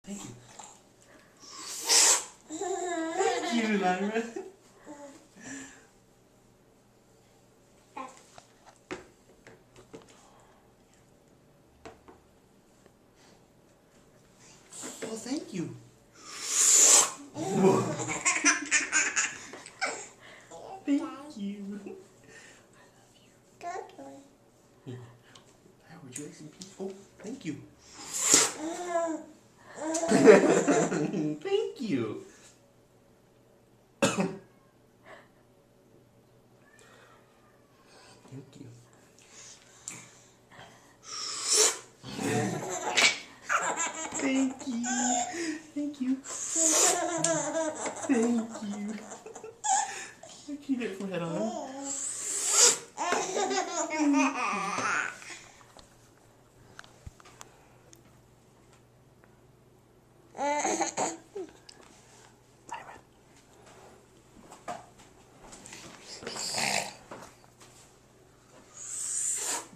Thank you. Thank you, Lyra. Well, thank you. Thank you. Yeah. Would you like some peas? Oh, thank you. Thank you. Thank you. Thank you. Thank you. Thank you. Can you get some head on?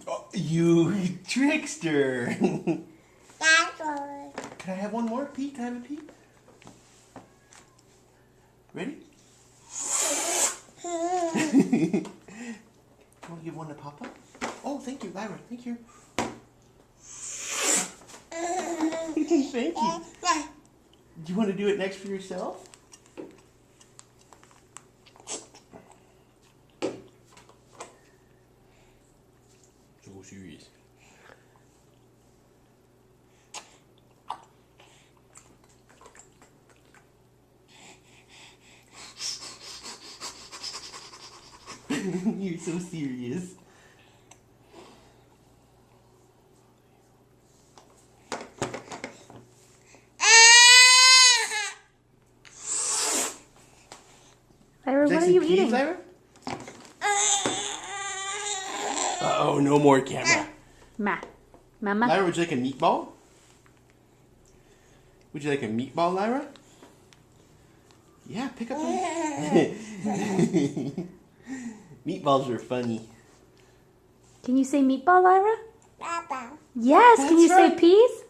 Oh, you trickster! Can I have one more? Pete, can I have a Pete? Ready? You want to give one to Papa? Oh, thank you, Lyra. Thank you. Thank you. Do you want to do it next for yourself? So serious. You're so serious. Lyra, what are you eating? Lyra? Uh-oh, no more camera. Mama. Lyra, would you like a meatball? Would you like a meatball, Lyra? Yeah, pick up one. Meatballs are funny. Can you say meatball, Lyra? Yes. Can you say peas?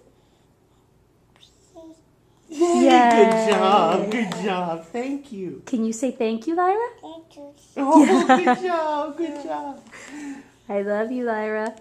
Yes. Good job. Good job. Thank you. Can you say thank you, Lyra? Oh, good job. Good job. I love you, Lyra.